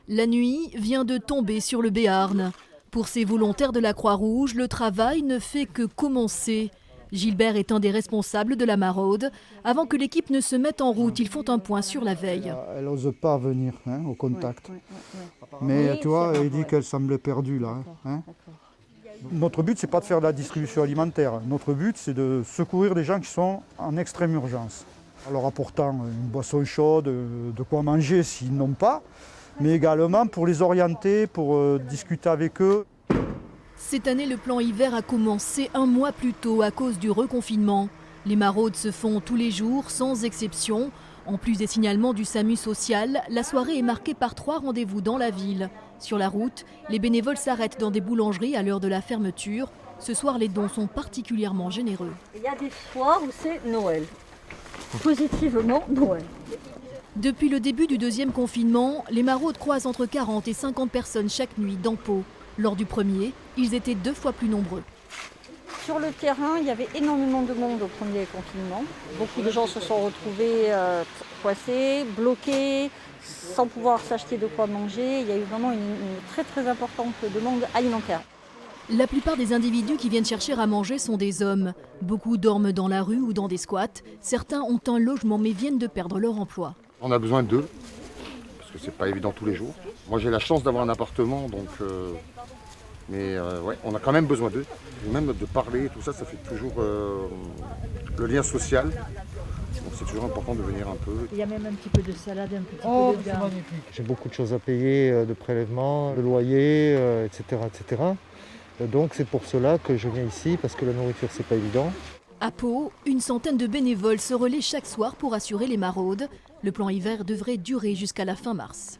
La nuit vient de tomber sur le Béarn. Pour ces volontaires de la Croix-Rouge, le travail ne fait que commencer. Gilbert est un des responsables de la maraude. Avant que l'équipe ne se mette en route, ils font un point sur la veille. Elle n'ose pas venir au contact. Mais tu vois, il dit qu'elle semblait perdue là. Notre but, c'est pas de faire de la distribution alimentaire. Notre but, c'est de secourir des gens qui sont en extrême urgence. En leur apportant une boisson chaude, de quoi manger s'ils n'ont pas, mais également pour les orienter, pour discuter avec eux. Cette année, le plan hiver a commencé un mois plus tôt à cause du reconfinement. Les maraudes se font tous les jours, sans exception. En plus des signalements du SAMU social, la soirée est marquée par 3 rendez-vous dans la ville. Sur la route, les bénévoles s'arrêtent dans des boulangeries à l'heure de la fermeture. Ce soir, les dons sont particulièrement généreux. Il y a des soirs où c'est Noël. Positivement, Noël. Depuis le début du deuxième confinement, les maraudes croisent entre 40 et 50 personnes chaque nuit dans Pau. Lors du premier, ils étaient 2 fois plus nombreux. Sur le terrain, il y avait énormément de monde au premier confinement. Beaucoup de gens se sont retrouvés coincés, bloqués, sans pouvoir s'acheter de quoi manger. Il y a eu vraiment une très très importante demande alimentaire. La plupart des individus qui viennent chercher à manger sont des hommes. Beaucoup dorment dans la rue ou dans des squats. Certains ont un logement mais viennent de perdre leur emploi. On a besoin d'eux, parce que c'est pas évident tous les jours. Moi j'ai la chance d'avoir un appartement, donc ouais, on a quand même besoin d'eux. Même de parler, tout ça, ça fait toujours le lien social. Donc c'est toujours important de venir un peu. Il y a même un petit peu de salade, un petit peu de viande. J'ai beaucoup de choses à payer, de prélèvements, de loyer, etc., etc. Donc c'est pour cela que je viens ici, parce que la nourriture c'est pas évident. À Pau, une centaine de bénévoles se relaient chaque soir pour assurer les maraudes. Le plan hiver devrait durer jusqu'à la fin mars.